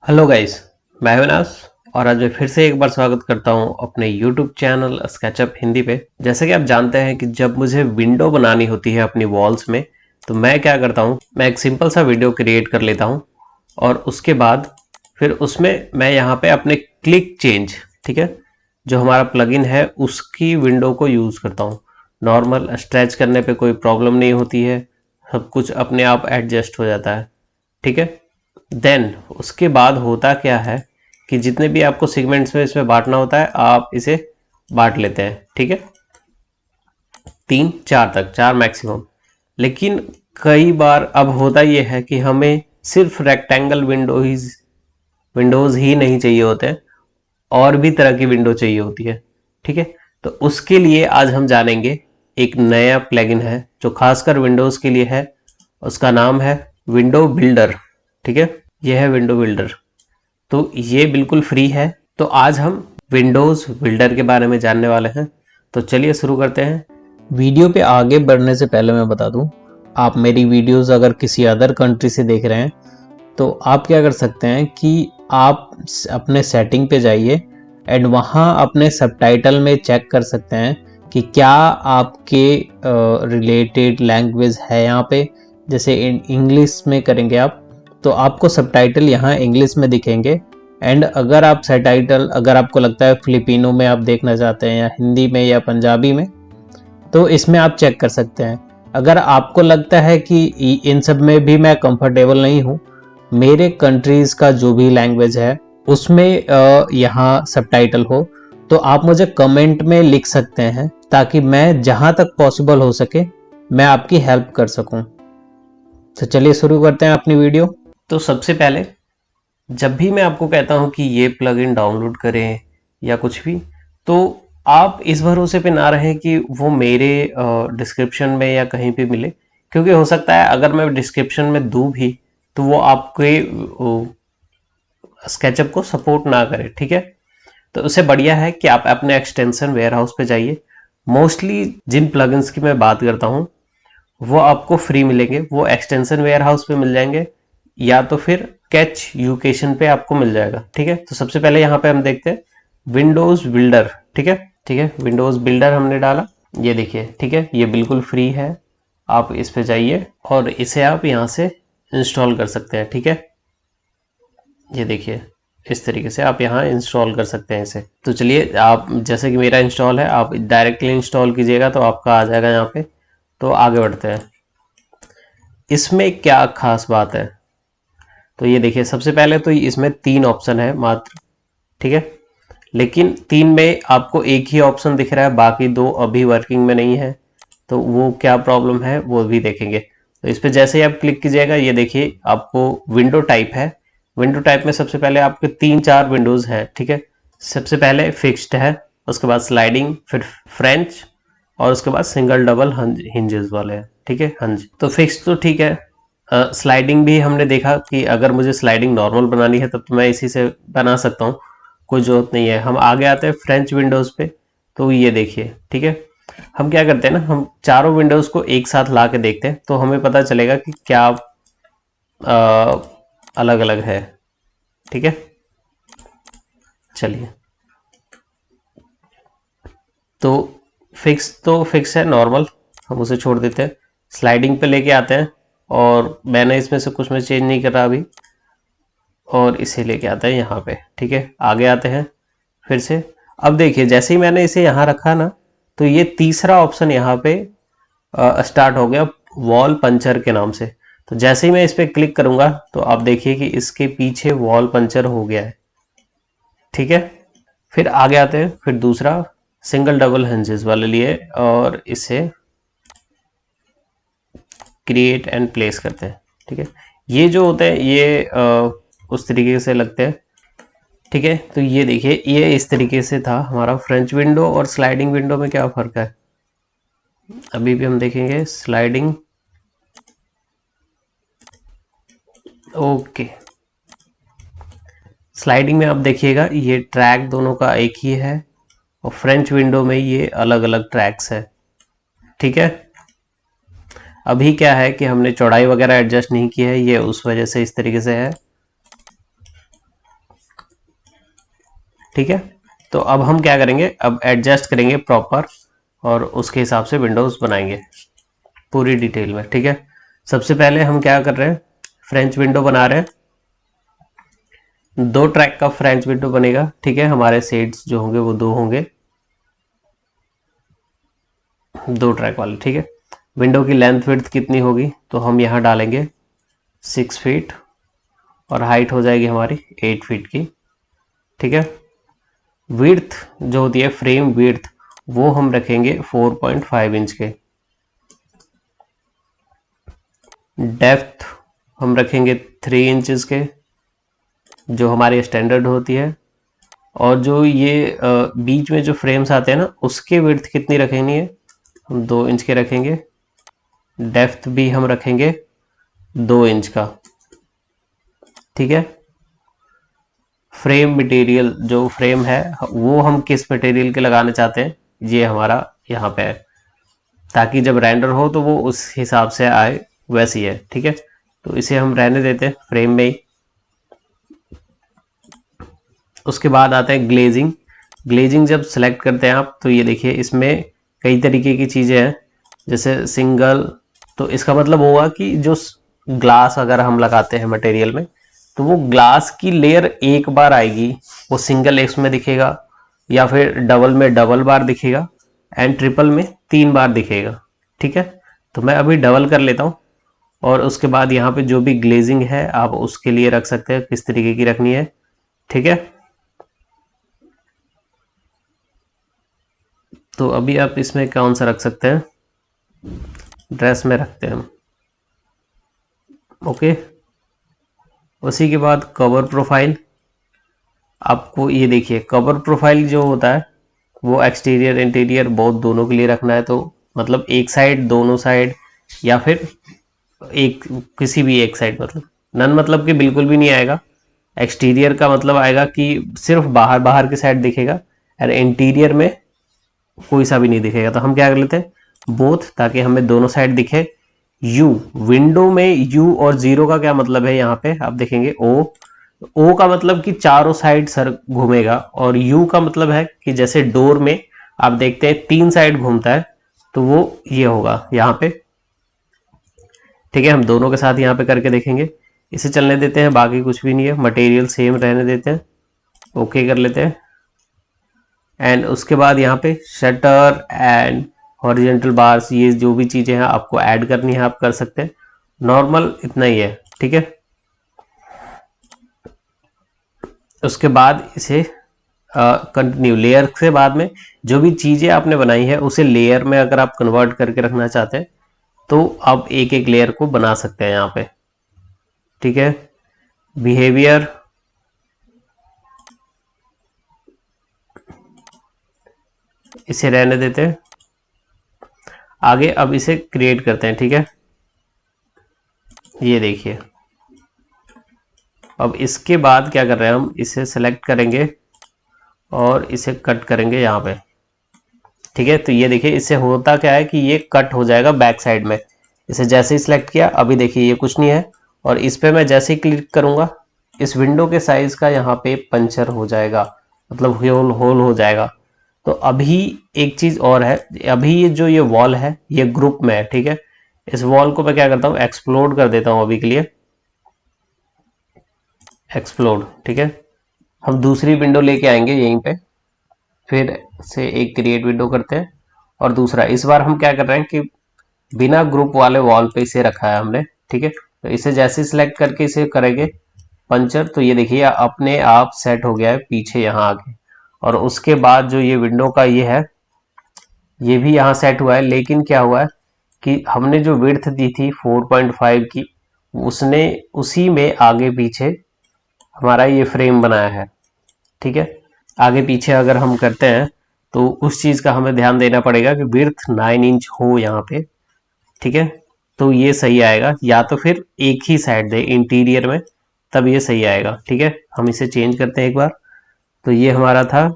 Hello guys, मैं विनाश और आज मैं फिर से एक बार स्वागत करता हूं अपने YouTube चैनल स्केचअप हिंदी पे। जैसे कि आप जानते हैं कि जब मुझे विंडो बनानी होती है अपनी वॉल्स में, तो मैं क्या करता हूं, मैं एक सिंपल सा वीडियो क्रिएट कर लेता हूं और उसके बाद फिर उसमें मैं यहाँ पे अपने क्लिक चेंज, ठीक है, जो हमारा प्लगइन है उसकी विंडो को यूज़ करता हूँ। नॉर्मल स्ट्रेच करने पे कोई प्रॉब्लम नहीं होती है, सब कुछ अपने आप एडजस्ट हो जाता है, ठीक है। देन उसके बाद होता क्या है कि जितने भी आपको सेगमेंट्स में इसमें बांटना होता है आप इसे बांट लेते हैं, ठीक है, 3 4 तक, 4 मैक्सिमम। लेकिन कई बार अब होता यह है कि हमें सिर्फ रेक्टेंगल विंडोज ही नहीं चाहिए होते हैं, और भी तरह की विंडो चाहिए होती है, ठीक है। तो उसके लिए आज हम जानेंगे एक नया प्लगइन है जो खासकर विंडोज के लिए है। उसका नाम है विंडो बिल्डर, ठीक है। यह है विंडो बिल्डर, तो ये बिल्कुल फ्री है। तो आज हम विंडोज बिल्डर के बारे में जानने वाले हैं, तो चलिए शुरू करते हैं। वीडियो पे आगे बढ़ने से पहले मैं बता दूं, आप मेरी वीडियोस अगर किसी अदर कंट्री से देख रहे हैं तो आप क्या कर सकते हैं कि आप अपने सेटिंग पे जाइए एंड वहाँ अपने सबटाइटल में चेक कर सकते हैं कि क्या आपके रिलेटेड लैंग्वेज है यहाँ पे। जैसे इंग्लिश में करेंगे आप तो आपको सबटाइटल यहाँ इंग्लिश में दिखेंगे। एंड अगर आप सबटाइटल अगर आपको लगता है फिलिपिनो में आप देखना चाहते हैं या हिंदी में या पंजाबी में, तो इसमें आप चेक कर सकते हैं। अगर आपको लगता है कि इन सब में भी मैं कंफर्टेबल नहीं हूँ, मेरे कंट्रीज का जो भी लैंग्वेज है उसमें यहाँ सबटाइटल हो, तो आप मुझे कमेंट में लिख सकते हैं ताकि मैं जहाँ तक पॉसिबल हो सके मैं आपकी हेल्प कर सकूं। तो चलिए शुरू करते हैं अपनी वीडियो। तो सबसे पहले जब भी मैं आपको कहता हूं कि ये प्लगइन डाउनलोड करें या कुछ भी, तो आप इस भरोसे पे ना रहें कि वो मेरे डिस्क्रिप्शन में या कहीं पे मिले, क्योंकि हो सकता है अगर मैं डिस्क्रिप्शन में दूं भी तो वो आपके स्केचअप को सपोर्ट ना करे, ठीक है। तो उससे बढ़िया है कि आप अपने एक्सटेंशन वेयरहाउस पे जाइए। मोस्टली जिन प्लगइन्स की मैं बात करता हूँ वो आपको फ्री मिलेंगे, वो एक्सटेंशन वेयरहाउस पे मिल जाएंगे या तो फिर कैच यूकेशन पे आपको मिल जाएगा, ठीक है। तो सबसे पहले यहाँ पे हम देखते हैं विंडोज बिल्डर, ठीक है, ठीक है। विंडोज बिल्डर हमने डाला, ये देखिए, ठीक है, ये बिल्कुल फ्री है। आप इस पे जाइए और इसे आप यहाँ से इंस्टॉल कर सकते हैं, ठीक है। ये देखिए, इस तरीके से आप यहाँ इंस्टॉल कर सकते हैं इसे। तो चलिए, आप जैसे कि मेरा इंस्टॉल है, आप डायरेक्टली इंस्टॉल कीजिएगा तो आपका आ जाएगा यहाँ पे। तो आगे बढ़ते हैं, इसमें क्या खास बात है। तो ये देखिए, सबसे पहले तो इसमें 3 ऑप्शन है मात्र, ठीक है। लेकिन 3 में आपको एक ही ऑप्शन दिख रहा है, बाकी 2 अभी वर्किंग में नहीं है। तो वो क्या प्रॉब्लम है वो भी देखेंगे। तो इस पर जैसे ही आप क्लिक कीजिएगा, ये देखिए आपको विंडो टाइप है। विंडो टाइप में सबसे पहले आपके 3 4 विंडोज है, ठीक है। सबसे पहले फिक्स्ड है, उसके बाद स्लाइडिंग, फिर फ्रेंच, और उसके बाद सिंगल डबल हिंजेस वाले हैं, ठीक है, हंज। तो फिक्स तो ठीक है। स्लाइडिंग भी हमने देखा कि अगर मुझे स्लाइडिंग नॉर्मल बनानी है तब तो मैं इसी से बना सकता हूँ, कोई जरूरत नहीं है। हम आगे आते हैं फ्रेंच विंडोज पे। तो ये देखिए, ठीक है, हम क्या करते हैं ना, हम चारों विंडोज को एक साथ ला के देखते हैं तो हमें पता चलेगा कि क्या अलग अलग है, ठीक है। चलिए, तो फिक्स है नॉर्मल, हम उसे छोड़ देते हैं। स्लाइडिंग पे लेके आते हैं, और मैंने इसमें से कुछ में चेंज नहीं करा अभी, और इसे लेके आते हैं यहाँ पे, ठीक है। आगे आते हैं फिर से। अब देखिए, जैसे ही मैंने इसे यहाँ रखा ना, तो ये तीसरा ऑप्शन यहाँ पे स्टार्ट हो गया वॉल पंचर के नाम से। तो जैसे ही मैं इस पर क्लिक करूंगा तो आप देखिए कि इसके पीछे वॉल पंचर हो गया है, ठीक है। फिर आगे आते हैं, फिर दूसरा सिंगल डबल हिंजेस वाले लिए, और इसे क्रिएट एंड प्लेस करते हैं, ठीक है। ये जो होते हैं ये उस तरीके से लगते हैं, ठीक है। तो ये देखिए, ये इस तरीके से था हमारा फ्रेंच विंडो। और स्लाइडिंग विंडो में क्या फर्क है अभी भी हम देखेंगे। स्लाइडिंग, ओके, स्लाइडिंग में आप देखिएगा ये ट्रैक दोनों का एक ही है, और फ्रेंच विंडो में ये अलग अलग ट्रैक्स है, ठीक है। अभी क्या है कि हमने चौड़ाई वगैरह एडजस्ट नहीं की है, ये उस वजह से इस तरीके से है। ठीक है। तो अब हम क्या करेंगे, अब एडजस्ट करेंगे प्रॉपर और उसके हिसाब से विंडोज बनाएंगे पूरी डिटेल में, ठीक है। सबसे पहले हम क्या कर रहे हैं, फ्रेंच विंडो बना रहे हैं। 2 ट्रैक का फ्रेंच विंडो बनेगा, ठीक है। हमारे शेड्स जो होंगे वो 2 होंगे, 2 ट्रैक वाले, ठीक है। विंडो की लेंथ विड्थ कितनी होगी, तो हम यहाँ डालेंगे 6 फीट और हाइट हो जाएगी हमारी 8 फीट की, ठीक है। विड्थ जो होती है फ्रेम विड्थ, वो हम रखेंगे 4.5 इंच के। डेप्थ हम रखेंगे 3 इंचेस के, जो हमारी स्टैंडर्ड होती है। और जो ये बीच में जो फ्रेम्स आते हैं ना, उसके विड्थ कितनी रखेंगे, हम 2 इंच के रखेंगे। डेप्थ भी हम रखेंगे 2 इंच का, ठीक है। फ्रेम मटेरियल जो फ्रेम है वो हम किस मटेरियल के लगाने चाहते हैं, ये हमारा यहाँ पे है, ताकि जब रेंडर हो तो वो उस हिसाब से आए, वैसी है, ठीक है। तो इसे हम रहने देते हैं फ्रेम में ही। उसके बाद आता है ग्लेजिंग। ग्लेजिंग जब सेलेक्ट करते हैं आप, तो ये देखिए इसमें कई तरीके की चीज़ें हैं, जैसे सिंगल, तो इसका मतलब होगा कि जो ग्लास अगर हम लगाते हैं मटेरियल में, तो वो ग्लास की लेयर एक बार आएगी, वो सिंगल एक्स में दिखेगा, या फिर डबल में डबल बार दिखेगा, एंड ट्रिपल में 3 बार दिखेगा, ठीक है। तो मैं अभी डबल कर लेता हूँ, और उसके बाद यहाँ पे जो भी ग्लेजिंग है आप उसके लिए रख सकते हैं, किस तरीके की रखनी है, ठीक है। तो अभी आप इसमें कौन सा रख सकते हैं, ड्रेस में रखते हैं हम, ओके। उसी के बाद कवर प्रोफाइल। आपको ये देखिए कवर प्रोफाइल जो होता है वो एक्सटीरियर इंटीरियर बहुत दोनों के लिए रखना है, तो मतलब एक साइड, दोनों साइड, या फिर एक किसी भी एक साइड, मतलब नन मतलब कि बिल्कुल भी नहीं आएगा। एक्सटीरियर का मतलब आएगा कि सिर्फ बाहर बाहर की साइड दिखेगा, और इंटीरियर में कोई सा भी नहीं दिखेगा। तो हम क्या कर लेते हैं बोथ, ताकि हमें दोनों साइड दिखे। यू, विंडो में यू और 0 का क्या मतलब है, यहाँ पे आप देखेंगे ओ का मतलब कि चारों साइड सर घूमेगा, और यू का मतलब है कि जैसे डोर में आप देखते हैं 3 साइड घूमता है, तो वो ये होगा यहाँ पे, ठीक है। हम दोनों के साथ यहाँ पे करके देखेंगे। इसे चलने देते हैं, बाकी कुछ भी नहीं है, मटेरियल सेम रहने देते हैं, ओके कर लेते हैं। एंड उसके बाद यहाँ पे शटर एंड हॉरिजेंटल बार्स, ये जो भी चीजें हैं आपको ऐड करनी है आप कर सकते हैं, नॉर्मल इतना ही है, ठीक है। उसके बाद इसे कंटिन्यू लेयर से, बाद में जो भी चीजें आपने बनाई है उसे लेयर में अगर आप कन्वर्ट करके रखना चाहते हैं, तो आप एक एक लेयर को बना सकते हैं यहाँ पे, ठीक है। बिहेवियर, इसे रहने देते हैं। आगे अब इसे क्रिएट करते हैं, ठीक है। ये देखिए, अब इसके बाद क्या कर रहे हैं, हम इसे सेलेक्ट करेंगे और इसे कट करेंगे यहाँ पे, ठीक है। तो ये देखिए इससे होता क्या है कि ये कट हो जाएगा बैक साइड में। इसे जैसे ही सिलेक्ट किया, अभी देखिए ये कुछ नहीं है, और इस पे मैं जैसे ही क्लिक करूंगा, इस विंडो के साइज का यहाँ पे पंचर हो जाएगा, मतलब होल होल हो जाएगा। तो अभी एक चीज और है, अभी ये जो ये वॉल है ये ग्रुप में है, ठीक है। इस वॉल को मैं क्या करता हूँ, एक्सप्लोड कर देता हूँ अभी के लिए, एक्सप्लोड, ठीक है। हम दूसरी विंडो लेके आएंगे यहीं पे, फिर से एक क्रिएट विंडो करते हैं, और दूसरा इस बार हम क्या कर रहे हैं कि बिना ग्रुप वाले वॉल पे इसे रखा है हमने, ठीक है। तो इसे जैसे सिलेक्ट करके इसे करेंगे पंचर, तो ये देखिए अपने आप सेट हो गया है पीछे यहाँ आके। और उसके बाद जो ये विंडो का ये है, ये भी यहाँ सेट हुआ है, लेकिन क्या हुआ है कि हमने जो विड्थ दी थी 4.5 की, उसने उसी में आगे पीछे हमारा ये फ्रेम बनाया है, ठीक है। आगे पीछे अगर हम करते हैं तो उस चीज का हमें ध्यान देना पड़ेगा कि विड्थ 9 इंच हो यहाँ पे, ठीक है। तो ये सही आएगा, या तो फिर एक ही साइड दे इंटीरियर में, तब ये सही आएगा, ठीक है। हम इसे चेंज करते हैं एक बार। तो ये हमारा था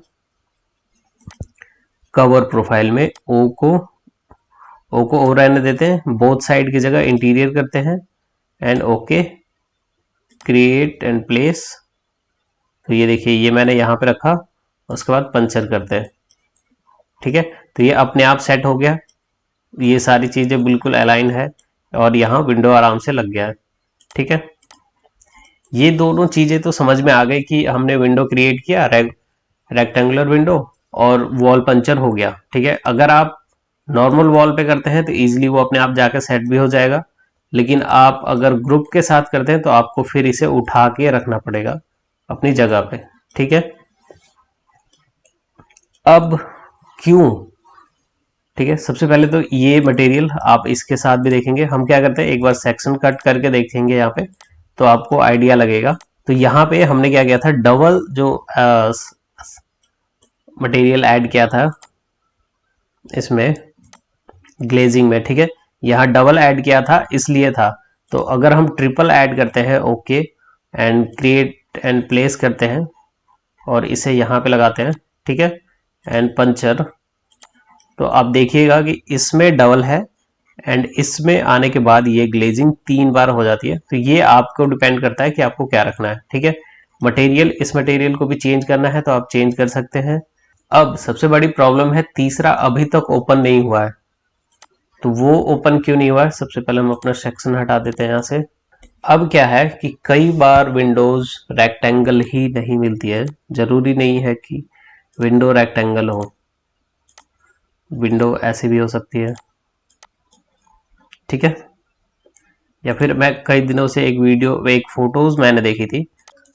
कवर प्रोफाइल में, ओ को ओ रहने देते हैं, बोथ साइड की जगह इंटीरियर करते हैं, and okay, create and place. तो ये देखिए ये मैंने यहाँ पे रखा, उसके बाद पंचर करते हैं। ठीक है, तो ये अपने आप सेट हो गया, ये सारी चीजें बिल्कुल अलाइन है और यहाँ विंडो आराम से लग गया है। ठीक है, ये दोनों चीजें तो समझ में आ गई कि हमने विंडो क्रिएट किया, रेक्टेंगुलर विंडो, और वॉल पंचर हो गया। ठीक है, अगर आप नॉर्मल वॉल पे करते हैं तो इजीली वो अपने आप जाकर सेट भी हो जाएगा, लेकिन आप अगर ग्रुप के साथ करते हैं तो आपको फिर इसे उठा के रखना पड़ेगा अपनी जगह पे। ठीक है, अब क्यों? ठीक है, सबसे पहले तो ये मटेरियल आप इसके साथ भी देखेंगे। हम क्या करते हैं, एक बार सेक्शन कट करके देखेंगे यहाँ पे, तो आपको आइडिया लगेगा। तो यहाँ पे हमने क्या किया था, डबल जो मटेरियल ऐड किया था इसमें ग्लेजिंग में। ठीक है, यहाँ डबल ऐड किया था इसलिए था। तो अगर हम ट्रिपल ऐड करते हैं, okay, and create and place करते हैं और इसे यहाँ पे लगाते हैं, ठीक है, एंड पंचर, तो आप देखिएगा कि इसमें डबल है एंड इसमें आने के बाद ये ग्लेजिंग 3 बार हो जाती है। तो ये आपको डिपेंड करता है कि आपको क्या रखना है। ठीक है, मटेरियल, इस मटेरियल को भी चेंज करना है तो आप चेंज कर सकते हैं। अब सबसे बड़ी प्रॉब्लम है तीसरा अभी तक ओपन नहीं हुआ है। तो वो ओपन क्यों नहीं हुआ है, सबसे पहले हम अपना सेक्शन हटा देते हैं यहाँ से। अब क्या है कि कई बार विंडोज रेक्टेंगल ही नहीं मिलती है, जरूरी नहीं है कि विंडो रेक्टेंगल हो, विंडो ऐसे भी हो सकती है। ठीक है, या फिर मैं कई दिनों से एक फोटोज मैंने देखी थी,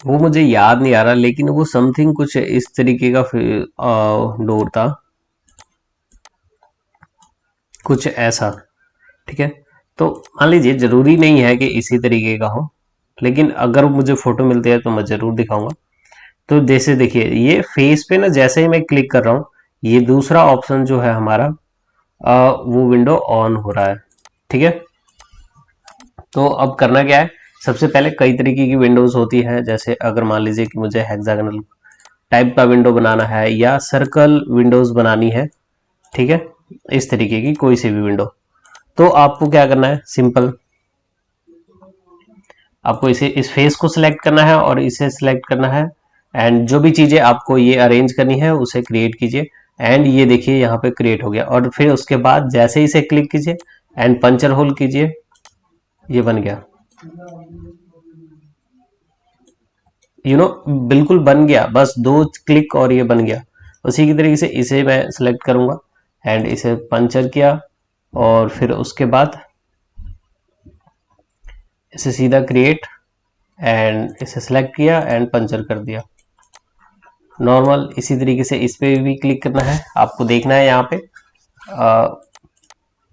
वो मुझे याद नहीं आ रहा, लेकिन वो समथिंग कुछ इस तरीके का डोर था, कुछ ऐसा। ठीक है, तो मान लीजिए जरूरी नहीं है कि इसी तरीके का हो, लेकिन अगर मुझे फोटो मिलती है तो मैं जरूर दिखाऊंगा। तो जैसे देखिए ये फेस पे ना, जैसे ही मैं क्लिक कर रहा हूँ, ये दूसरा ऑप्शन जो है हमारा वो विंडो ऑन हो रहा है। ठीक है, तो अब करना क्या है, सबसे पहले कई तरीके की विंडोज होती है, जैसे अगर मान लीजिए कि मुझे हेक्सागोनल टाइप का विंडो बनाना है या सर्कल विंडोज बनानी है, ठीक है, इस तरीके की कोई सी भी विंडो, तो आपको क्या करना है, सिंपल, आपको इसे इस फेस को सिलेक्ट करना है और इसे सिलेक्ट करना है, एंड जो भी चीजें आपको ये अरेंज करनी है उसे क्रिएट कीजिए। एंड ये देखिए यहाँ पे क्रिएट हो गया, और फिर उसके बाद जैसे ही इसे क्लिक कीजिए एंड पंचर होल कीजिए, ये बन गया, बिल्कुल बन गया, बस 2 क्लिक और ये बन गया। उसी की तरीके से इसे मैं सिलेक्ट करूंगा एंड इसे पंचर किया, और फिर उसके बाद इसे सीधा क्रिएट एंड इसे सिलेक्ट किया एंड पंचर कर दिया, नॉर्मल। इसी तरीके से इस पे भी क्लिक करना है, आपको देखना है यहाँ पे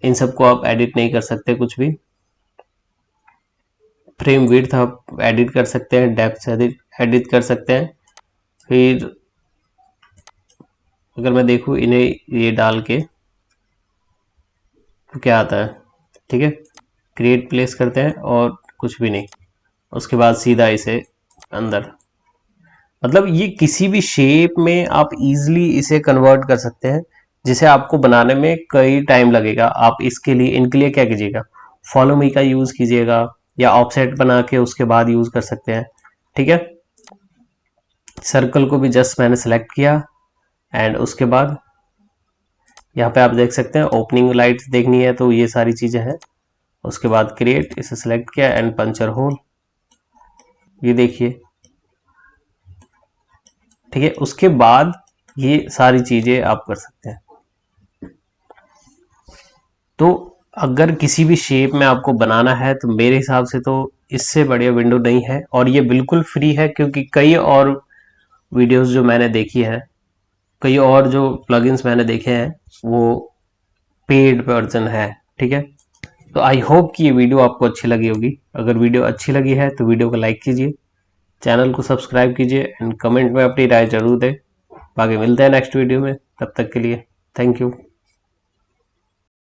इन सबको आप एडिट नहीं कर सकते कुछ भी। फ्रेम विड्थ आप एडिट कर सकते हैं, डेप्थ एडिट कर सकते हैं। फिर अगर मैं देखूँ इन्हें ये डाल के तो क्या आता है, ठीक है, क्रिएट प्लेस करते हैं और कुछ भी नहीं, उसके बाद सीधा इसे अंदर, मतलब ये किसी भी शेप में आप इजीली इसे कन्वर्ट कर सकते हैं, जिसे आपको बनाने में कई टाइम लगेगा। आप इसके लिए, इनके लिए क्या कीजिएगा, फॉलो मी का यूज कीजिएगा या ऑफसेट बना के उसके बाद यूज कर सकते हैं। ठीक है, सर्कल को भी जस्ट मैंने सेलेक्ट किया एंड उसके बाद यहाँ पे आप देख सकते हैं ओपनिंग लाइट्स देखनी है तो ये सारी चीजें हैं। उसके बाद क्रिएट, इसे सेलेक्ट किया एंड पंचर होल, ये देखिए, ठीक है। उसके बाद ये सारी चीजें आप कर सकते हैं। तो अगर किसी भी शेप में आपको बनाना है तो मेरे हिसाब से तो इससे बढ़िया विंडो नहीं है, और ये बिल्कुल फ्री है, क्योंकि कई और वीडियोस जो मैंने देखी है, कई और जो प्लगइन्स मैंने देखे हैं वो पेड वर्जन है। ठीक है, तो आई होप कि ये वीडियो आपको अच्छी लगी होगी। अगर वीडियो अच्छी लगी है तो वीडियो को लाइक कीजिए, चैनल को सब्सक्राइब कीजिए एंड कमेंट में अपनी राय जरूर दें। बाकी मिलते हैं नेक्स्ट वीडियो में, तब तक के लिए थैंक यू।